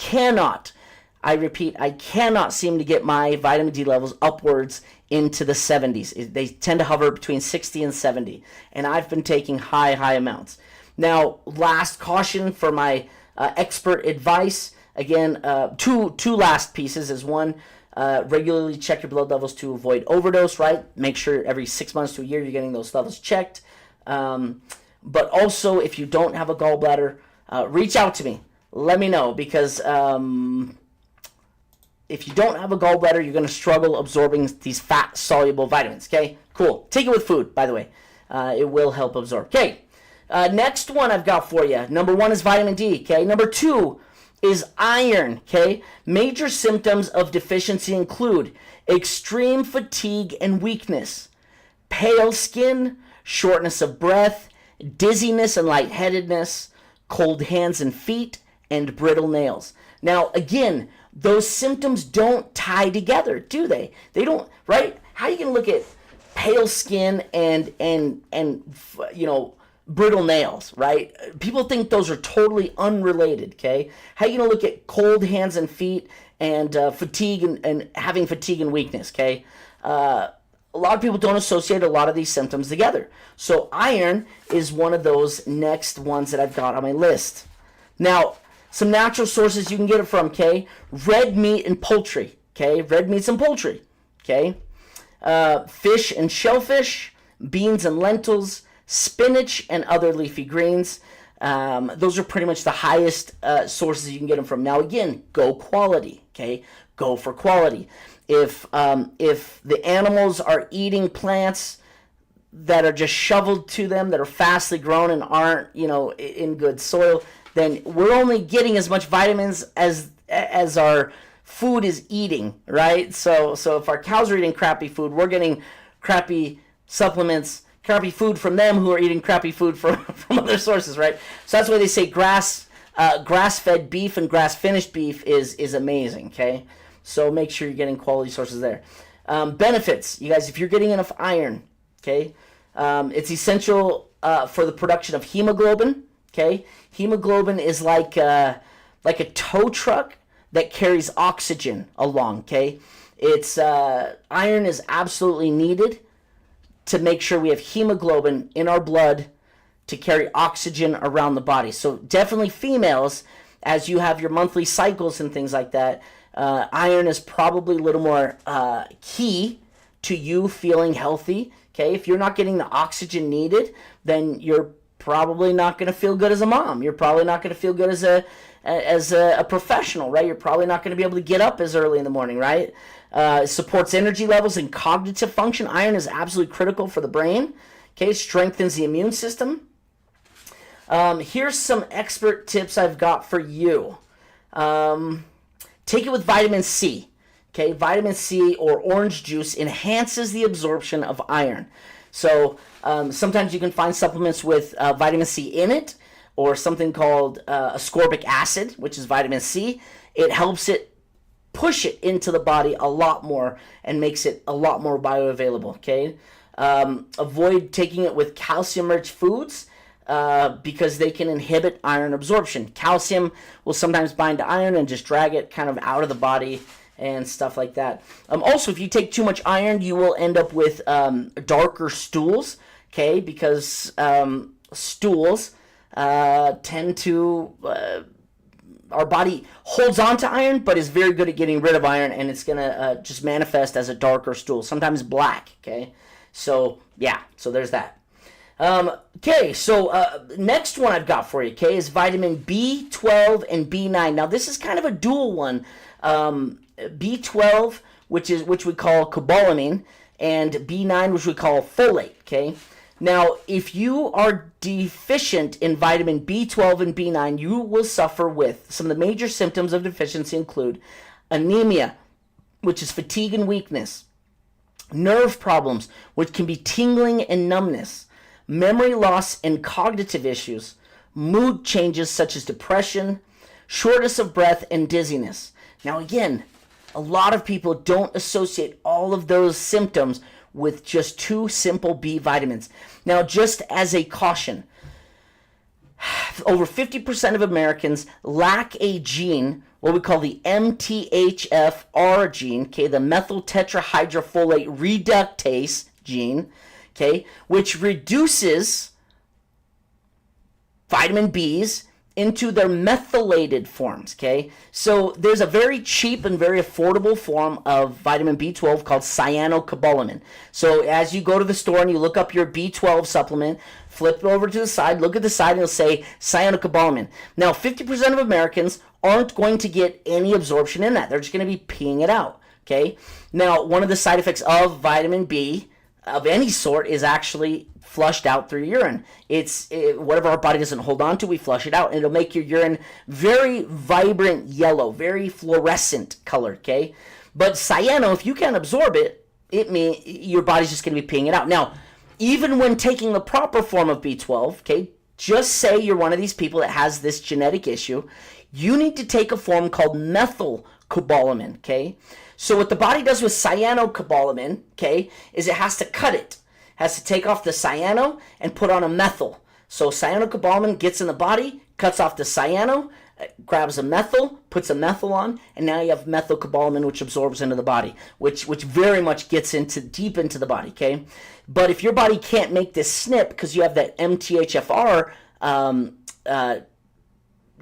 repeat, I cannot seem to get my vitamin D levels upwards into the 70s. They tend to hover between 60 and 70. And I've been taking high amounts. Now, last caution for my expert advice. Again, two last pieces is one, regularly check your blood levels to avoid overdose, right? Make sure every 6 months to a year you're getting those levels checked. But also, if you don't have a gallbladder, reach out to me. Let me know, because if you don't have a gallbladder, you're going to struggle absorbing these fat-soluble vitamins, okay? Cool. Take it with food, by the way. It will help absorb. Okay, next one I've got for you. Number 1 is vitamin D, okay? Number 2 is iron, okay? Major symptoms of deficiency include extreme fatigue and weakness, pale skin, shortness of breath, dizziness and lightheadedness, cold hands and feet, and brittle nails. Now, again, those symptoms don't tie together, do they? They don't, right? How are you going to look at pale skin and brittle nails, right? People think those are totally unrelated, okay? How are you going to look at cold hands and feet and fatigue and having fatigue and weakness, okay? A lot of people don't associate a lot of these symptoms together. So iron is one of those next ones that I've got on my list. Now, some natural sources you can get it from, okay? Red meat and poultry, okay? Red meats and poultry, okay? Fish and shellfish, beans and lentils, spinach and other leafy greens. Those are pretty much the highest sources you can get them from. Now, again, go quality, okay? Go for quality. If the animals are eating plants that are just shoveled to them, that are fastly grown and aren't, in good soil, then we're only getting as much vitamins as our food is eating, right? So if our cows are eating crappy food, we're getting crappy supplements, crappy food from them who are eating crappy food from other sources, right? So that's why they say grass-fed beef and grass-finished beef is amazing, okay? So make sure you're getting quality sources there. Benefits, you guys, if you're getting enough iron, okay, it's essential for the production of hemoglobin, okay? Hemoglobin is like a tow truck that carries oxygen along, okay? It's iron is absolutely needed to make sure we have hemoglobin in our blood to carry oxygen around the body. So definitely females, as you have your monthly cycles and things like that, iron is probably a little more key to you feeling healthy, okay? If you're not getting the oxygen needed, then you're probably not going to feel good as a mom. You're probably not going to feel good as a professional, right? You're probably not going to be able to get up as early in the morning, right? It supports energy levels and cognitive function. Iron is absolutely critical for the brain. Okay, strengthens the immune system. Here's some expert tips I've got for you. Take it with vitamin C. Okay, vitamin C or orange juice enhances the absorption of iron. So sometimes you can find supplements with vitamin C in it, or something called ascorbic acid, which is vitamin C. It helps it push it into the body a lot more and makes it a lot more bioavailable, okay? Avoid taking it with calcium-rich foods because they can inhibit iron absorption. Calcium will sometimes bind to iron and just drag it kind of out of the body and stuff like that. Also, if you take too much iron, you will end up with darker stools, okay? Because stools tend to... our body holds on to iron, but is very good at getting rid of iron, and it's going to just manifest as a darker stool, sometimes black, okay? So, yeah, so there's that. Okay, so next one I've got for you, okay, is vitamin B12 and B9. Now, this is kind of a dual one. B12, which we call cobalamin, and B9, which we call folate, okay? Now, if you are deficient in vitamin B12 and B9, you will suffer with some of the major symptoms of deficiency include anemia, which is fatigue and weakness, nerve problems, which can be tingling and numbness, memory loss and cognitive issues, mood changes such as depression, shortness of breath, and dizziness. Now again, a lot of people don't associate all of those symptoms with just 2 simple B vitamins. Now, just as a caution, over 50% of Americans lack a gene, what we call the MTHFR gene, okay, the methyl tetrahydrofolate reductase gene, okay, which reduces vitamin B's into their methylated forms, okay? So there's a very cheap and very affordable form of vitamin B12 called cyanocobalamin. So as you go to the store and you look up your B12 supplement, flip it over to the side, look at the side, and it'll say cyanocobalamin. Now, 50% of Americans aren't going to get any absorption in that. They're just going to be peeing it out, okay? Now, one of the side effects of vitamin B of any sort is actually flushed out through urine. Whatever our body doesn't hold on to, we flush it out, and it'll make your urine very vibrant yellow, very fluorescent color, okay? But cyano, if you can't absorb it, it means your body's just going to be peeing it out. Now, even when taking the proper form of B12, okay, just say you're one of these people that has this genetic issue, you need to take a form called methylcobalamin, okay? So what the body does with cyanocobalamin, okay, is it has to cut it. Has to take off the cyano and put on a methyl. So cyanocobalamin gets in the body, cuts off the cyano, grabs a methyl, puts a methyl on, and now you have methylcobalamin, which absorbs into the body, which very much gets deep into the body, okay? But if your body can't make this snip because you have that MTHFR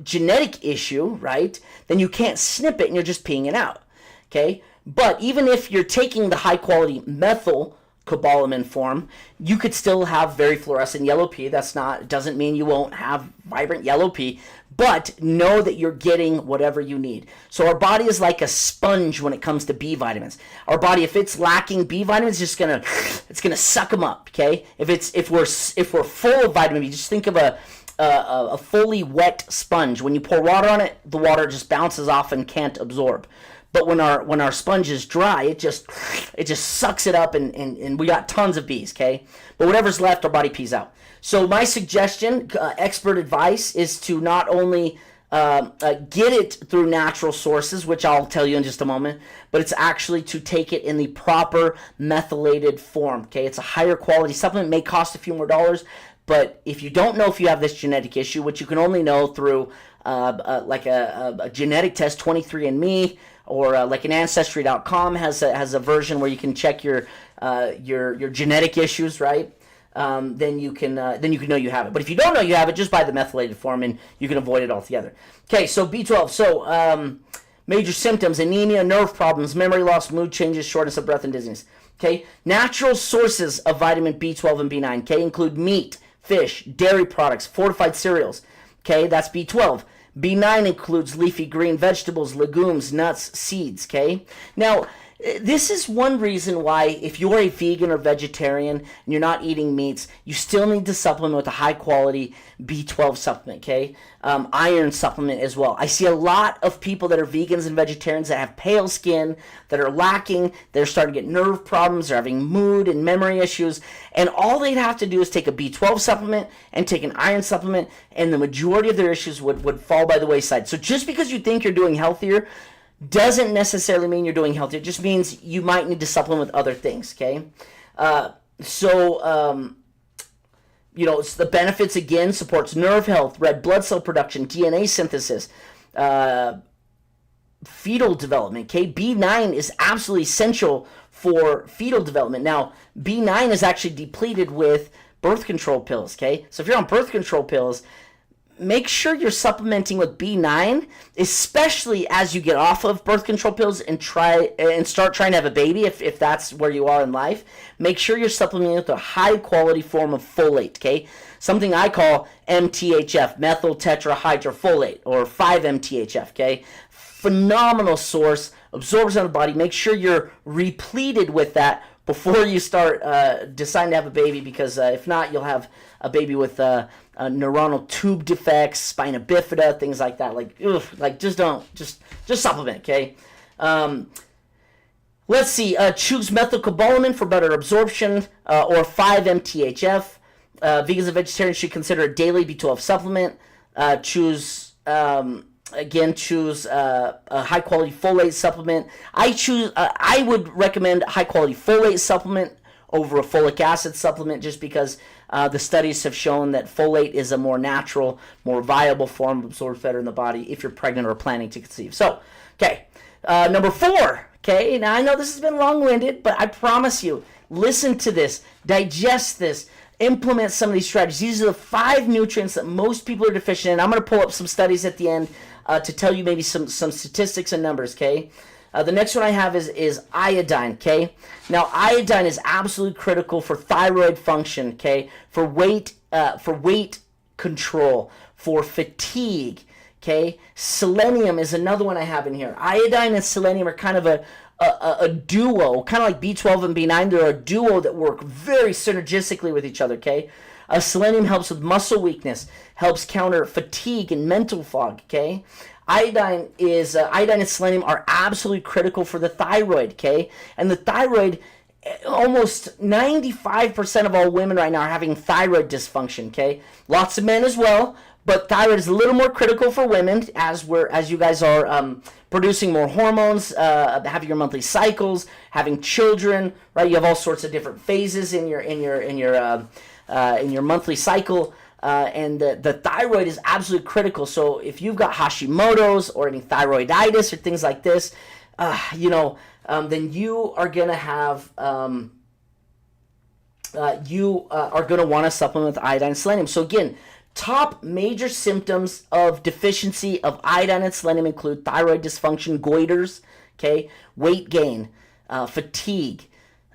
genetic issue, right, then you can't snip it and you're just peeing it out, okay? But even if you're taking the high-quality methylcobalamin form, you could still have very fluorescent yellow pee. Doesn't mean you won't have vibrant yellow pee, but know that you're getting whatever you need. So our body is like a sponge when it comes to B vitamins. Our body, if it's lacking B vitamins, it's gonna suck them up, okay? If we're full of vitamin B, just think of a fully wet sponge. When you pour water on it, the water just bounces off and can't absorb. But when our sponge is dry, it just sucks it up, and we got tons of bees, okay? But whatever's left, our body pees out. So my suggestion, expert advice, is to not only get it through natural sources, which I'll tell you in just a moment, but it's actually to take it in the proper methylated form, okay? It's a higher quality supplement, may cost a few more dollars, but if you don't know if you have this genetic issue, which you can only know through like a genetic test, 23andMe, or like an Ancestry.com has a version where you can check your genetic issues, right? Then you can know you have it. But if you don't know you have it, just buy the methylated form and you can avoid it altogether. Okay, so B12. So major symptoms: anemia, nerve problems, memory loss, mood changes, shortness of breath, and dizziness. Okay, natural sources of vitamin B12 and B9, okay, include meat, fish, dairy products, fortified cereals. Okay, that's B12. B9 includes leafy green vegetables, legumes, nuts, seeds, okay? Now, this is one reason why if you're a vegan or vegetarian and you're not eating meats, you still need to supplement with a high-quality B12 supplement, okay? Iron supplement as well. I see a lot of people that are vegans and vegetarians that have pale skin, that are lacking, they're starting to get nerve problems, they're having mood and memory issues, and all they'd have to do is take a B12 supplement and take an iron supplement, and the majority of their issues would fall by the wayside. So just because you think you're doing healthier doesn't necessarily mean you're doing healthier. It just means you might need to supplement with other things, okay? It's the benefits, again, supports nerve health, red blood cell production, DNA synthesis, fetal development, okay? B9 is absolutely essential for fetal development. Now, B9 is actually depleted with birth control pills, okay? So if you're on birth control pills, make sure you're supplementing with B9, especially as you get off of birth control pills and start trying to have a baby, if that's where you are in life. Make sure you're supplementing with a high quality form of folate, okay? Something I call MTHF, methyl tetrahydrofolate, or 5-MTHF, okay? Phenomenal source, absorbs on the body. Make sure you're repleted with that before you start deciding to have a baby, because if not, you'll have a baby with neuronal tube defects, spina bifida, things like that. Just supplement, okay? Let's see. Choose methylcobalamin for better absorption, or 5-MTHF. Vegans and vegetarians should consider a daily B12 supplement. Choose a high quality folate supplement. I would recommend a high quality folate supplement over a folic acid supplement, just because the studies have shown that folate is a more natural, more viable form of absorbed fat in the body if you're pregnant or planning to conceive. So, okay, number 4. Okay, now I know this has been long-winded, but I promise you, listen to this, digest this, implement some of these strategies. These are the 5 nutrients that most people are deficient in. I'm going to pull up some studies at the end to tell you maybe some statistics and numbers, okay? The next one I have is iodine, okay? Now, iodine is absolutely critical for thyroid function, okay? For weight control, for fatigue, okay? Selenium is another one I have in here. Iodine and selenium are kind of a duo, kind of like B12 and B9. They're a duo that work very synergistically with each other, okay? Selenium helps with muscle weakness, helps counter fatigue and mental fog, okay? Iodine and selenium are absolutely critical for the thyroid, okay? And the thyroid, almost 95% of all women right now are having thyroid dysfunction, okay? Lots of men as well, but thyroid is a little more critical for women as you guys are producing more hormones, having your monthly cycles, having children, right? You have all sorts of different phases in your monthly cycle. And the thyroid is absolutely critical. So if you've got Hashimoto's or any thyroiditis or things like this, then you are going to have, you are going to want to supplement with iodine and selenium. So again, top major symptoms of deficiency of iodine and selenium include thyroid dysfunction, goiters, okay, weight gain, fatigue,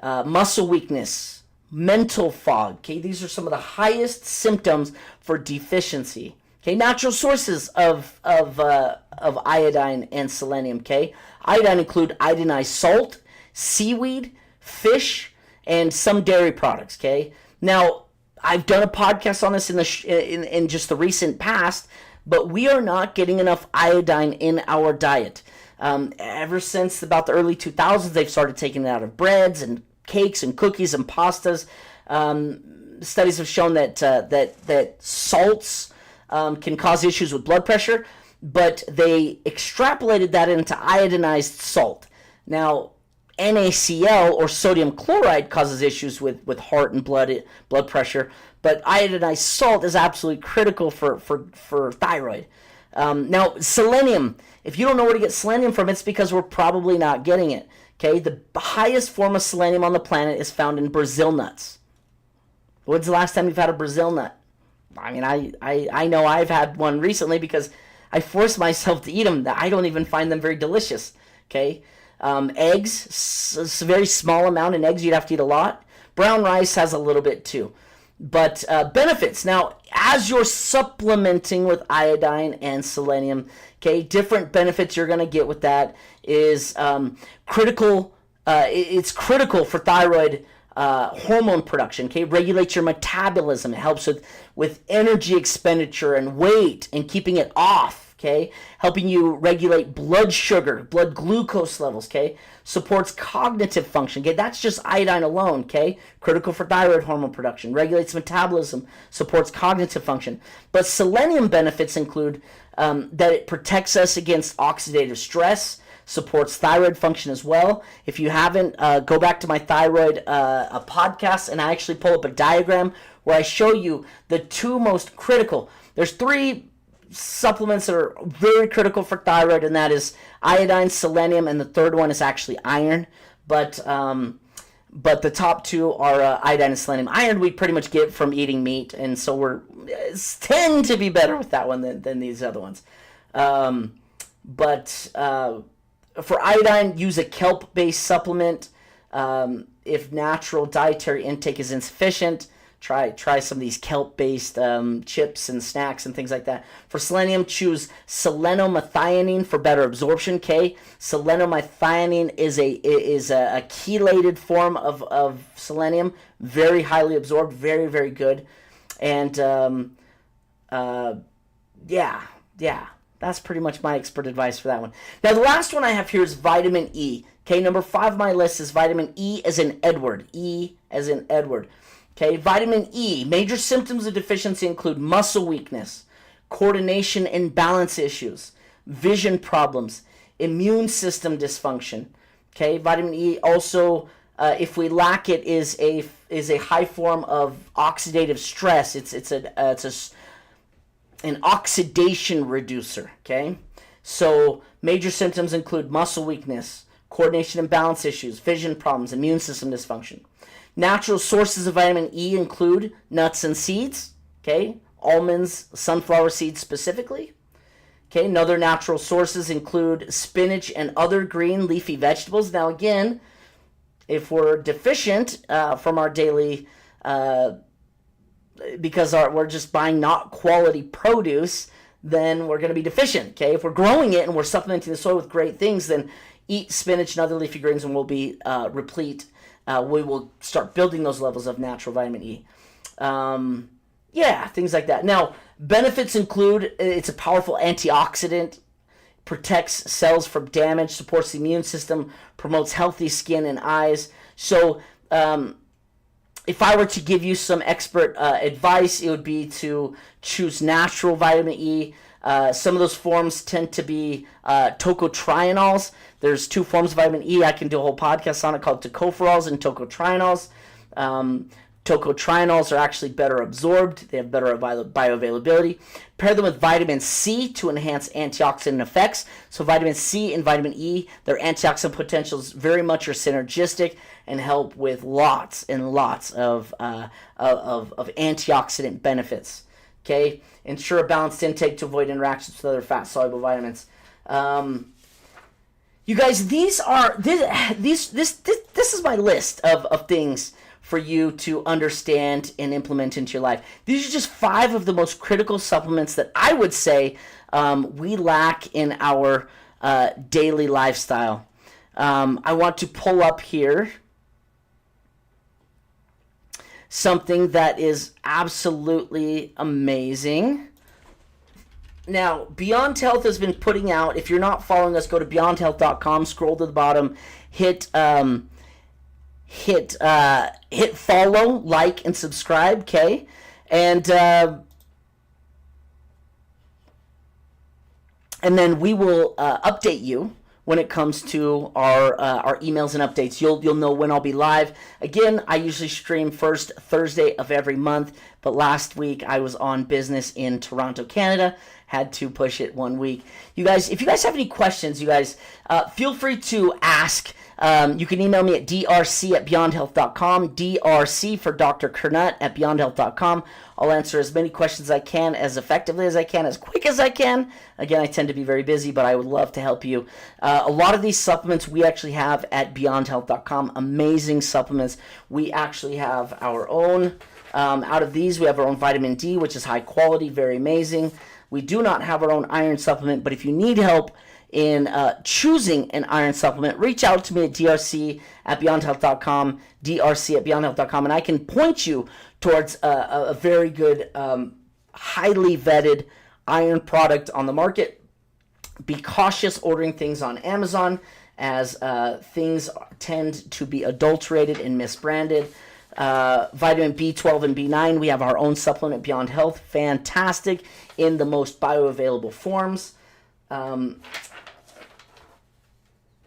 muscle weakness, mental fog. Okay, these are some of the highest symptoms for deficiency. Okay, natural sources of iodine and selenium. Okay, iodine include iodinized salt, seaweed, fish, and some dairy products. Okay, now I've done a podcast on this in just the recent past, but we are not getting enough iodine in our diet. Ever since about the early 2000s, they've started taking it out of breads and cakes and cookies and pastas. Studies have shown that salts can cause issues with blood pressure, but they extrapolated that into iodinized salt. Now, NaCl or sodium chloride causes issues with heart and blood pressure, but iodinized salt is absolutely critical for thyroid. Now, selenium. If you don't know where to get selenium from, it's because we're probably not getting it. Okay, the highest form of selenium on the planet is found in Brazil nuts. When's the last time you've had a Brazil nut? I mean, I know I've had one recently because I force myself to eat them. I don't even find them very delicious. Okay, eggs, a very small amount in eggs. You'd have to eat a lot. Brown rice has a little bit too. But benefits. Now, as you're supplementing with iodine and selenium, okay, different benefits you're going to get with that is critical. It's critical for thyroid hormone production. Okay, regulates your metabolism. It helps with energy expenditure and weight and keeping it off. Okay, helping you regulate blood sugar, blood glucose levels. Okay, supports cognitive function. Okay, that's just iodine alone. Okay, critical for thyroid hormone production, regulates metabolism, supports cognitive function. But selenium benefits include that it protects us against oxidative stress, supports thyroid function as well. If you haven't, go back to my thyroid podcast, and I actually pull up a diagram where I show you the 2 most critical. There's 3 supplements that are very critical for thyroid, and that is iodine, selenium, and the third one is actually iron. But the top 2 are iodine and selenium. Iron we pretty much get from eating meat, and so we tend to be better with that one than these other ones. But for iodine, use a kelp-based supplement. If natural dietary intake is insufficient, try some of these kelp-based chips and snacks and things like that. For selenium, choose selenomethionine for better absorption. Okay, selenomethionine is a chelated form of selenium, very highly absorbed, very, very good. And yeah, that's pretty much my expert advice for that one. Now, the last one I have here is vitamin E. Okay, number 5 on my list is vitamin E as in Edward. E as in Edward. Okay, vitamin E. Major symptoms of deficiency include muscle weakness, coordination and balance issues, vision problems, immune system dysfunction. Okay, vitamin E also, if we lack it, is a high form of oxidative stress. It's an oxidation reducer. Okay, so major symptoms include muscle weakness, coordination and balance issues, vision problems, immune system dysfunction. Natural sources of vitamin E include nuts and seeds. Okay, almonds, sunflower seeds specifically. Okay, and other natural sources include spinach and other green leafy vegetables. Now again, if we're deficient from our daily, because we're just buying not quality produce, then we're going to be deficient. Okay, if we're growing it and we're supplementing the soil with great things, then eat spinach and other leafy greens and we'll be replete. We will start building those levels of natural vitamin E. Yeah, things like that. Now, benefits include it's a powerful antioxidant, protects cells from damage, supports the immune system, promotes healthy skin and eyes. So, if I were to give you some expert advice, it would be to choose natural vitamin E. Some of those forms tend to be tocotrienols. There's two forms of vitamin E. I can do a whole podcast on it called tocopherols and tocotrienols. Tocotrienols are actually better absorbed. They have better bioavailability. Pair them with vitamin C to enhance antioxidant effects. So vitamin C and vitamin E, their antioxidant potentials very much are synergistic and help with lots and lots of antioxidant benefits. Okay, ensure a balanced intake to avoid interactions with other fat-soluble vitamins. You guys, this is my list of things for you to understand and implement into your life. These are just 5 of the most critical supplements that I would say we lack in our daily lifestyle. I want to pull up here something that is absolutely amazing. Now, Beyond Health has been putting out, if you're not following us, go to beyondhealth.com, scroll to the bottom, hit follow, like, and subscribe, okay? And then we will update you when it comes to our emails and updates. You'll know when I'll be live. Again, I usually stream first Thursday of every month, but last week I was on business in Toronto, Canada. Had to push it 1 week. You guys, if you guys have any questions, you guys, feel free to ask. You can email me at drc@beyondhealth.com, drc for Dr. Kernut at beyondhealth.com. I'll answer as many questions as I can, as effectively as I can, as quick as I can. Again, I tend to be very busy, but I would love to help you. A lot of these supplements we actually have at beyondhealth.com, amazing supplements. We actually have our own. Out of these, we have our own vitamin D, which is high quality, very amazing. We do not have our own iron supplement, but if you need help in choosing an iron supplement, reach out to me at drc@beyondhealth.com, drc@beyondhealth.com, and I can point you towards a very good, highly vetted iron product on the market. Be cautious ordering things on Amazon, as things tend to be adulterated and misbranded. Vitamin B12 and B9, we have our own supplement, Beyond Health, fantastic in the most bioavailable forms.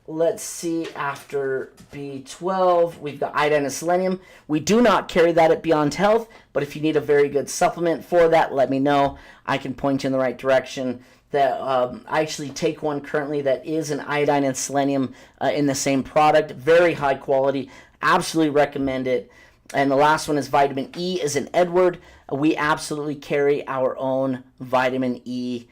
Let's see, after B12, we've got iodine and selenium. We do not carry that at Beyond Health, but if you need a very good supplement for that, let me know. I can point you in the right direction. I actually take one currently that is an iodine and selenium in the same product. Very high quality. Absolutely recommend it. And the last one is vitamin E, is an Edward. We absolutely carry our own vitamin E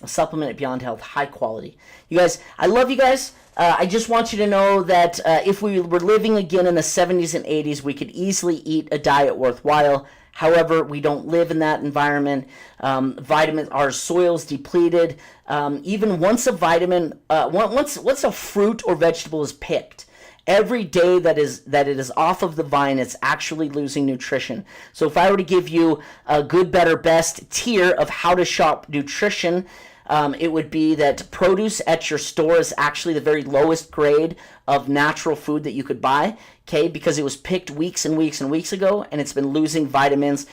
supplement at Beyond Health, high quality. You guys, I love you guys. I just want you to know that if we were living again in the 70s and 80s, we could easily eat a diet worthwhile. However, we don't live in that environment. Our soil's depleted. Even once a once a fruit or vegetable is picked, every day that it is off of the vine, it's actually losing nutrition. So if I were to give you a good, better, best tier of how to shop nutrition, it would be that produce at your store is actually the very lowest grade of natural food that you could buy, okay, because it was picked weeks and weeks and weeks ago, and it's been losing vitamins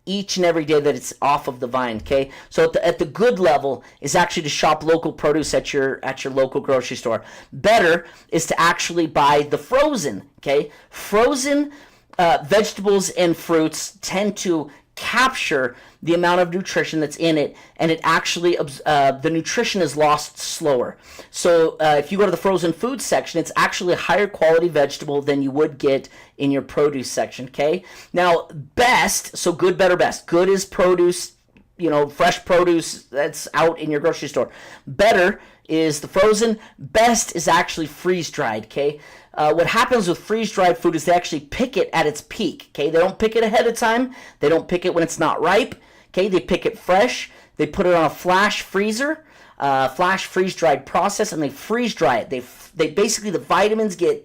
each and every day that it's off of the vine, okay? So at the good level is actually to shop local produce at your local grocery store. Better is to actually buy the frozen, okay? Frozen vegetables and fruits tend to capture the amount of nutrition that's in it, and it actually the nutrition is lost slower. So if you go to the frozen food section, it's actually a higher quality vegetable than you would get in your produce section, okay? Now, best, so good, better, best. Good is produce, fresh produce that's out in your grocery store. Better is the frozen. Best is actually freeze-dried, okay? What happens with freeze-dried food is they actually pick it at its peak, okay? They don't pick it ahead of time. They don't pick it when it's not ripe, okay? They pick it fresh. They put it on a flash freezer, flash freeze-dried process, and they freeze-dry it. They basically, the vitamins get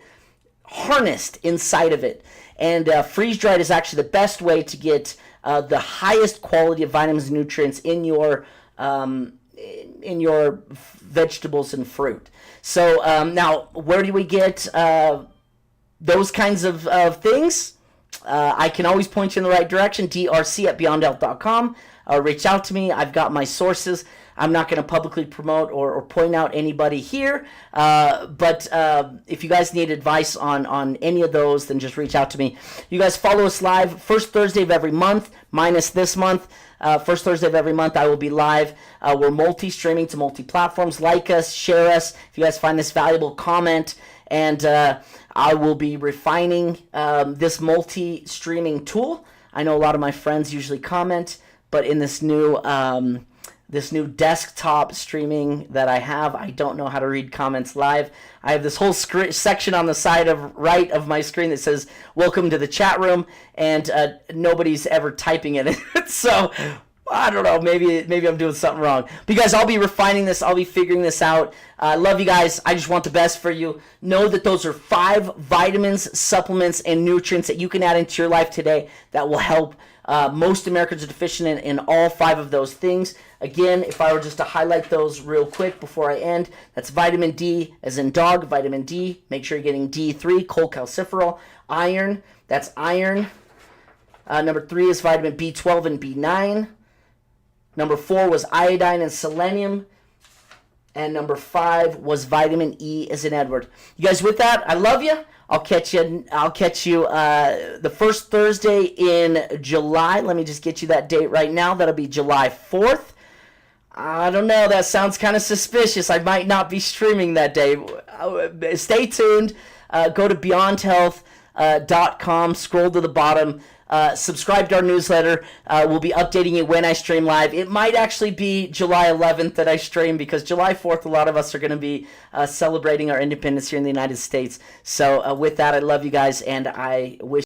harnessed inside of it. And freeze-dried is actually the best way to get the highest quality of vitamins and nutrients in your vegetables and fruit. So now, where do we get those kinds of things? I can always point you in the right direction, drc@beyondhealth.com. Reach out to me. I've got my sources. I'm not going to publicly promote or point out anybody here, but if you guys need advice on any of those, then just reach out to me. You guys follow us live first Thursday of every month, minus this month. First Thursday of every month, I will be live. We're multi-streaming to multi-platforms. Like us, share us. If you guys find this valuable, comment. And I will be refining this multi-streaming tool. I know a lot of my friends usually comment, but in this new desktop streaming that I have, I don't know how to read comments live. I have this whole section on the side right of my screen that says, welcome to the chat room, and nobody's ever typing in it. So, I don't know, maybe I'm doing something wrong. But you guys, I'll be refining this. I'll be figuring this out. I love you guys. I just want the best for you. Know that those are 5 vitamins, supplements, and nutrients that you can add into your life today that will help. Most Americans are deficient in all 5 of those things. Again, if I were just to highlight those real quick before I end, that's vitamin D, as in dog, vitamin D. Make sure you're getting D3, cholecalciferol. Iron, that's iron. Number 3 is vitamin B12 and B9. Number 4 was iodine and selenium. And number 5 was vitamin E, as in Edward. You guys with that? I love you. I'll catch you the first Thursday in July. Let me just get you that date right now. That'll be July 4th. I don't know. That sounds kind of suspicious. I might not be streaming that day. Stay tuned. Go to beyondhealth.com. Scroll to the bottom. Subscribe to our newsletter. We'll be updating you when I stream live. It might actually be July 11th that I stream, because July 4th, a lot of us are going to be celebrating our independence here in the United States. So with that, I love you guys, and I wish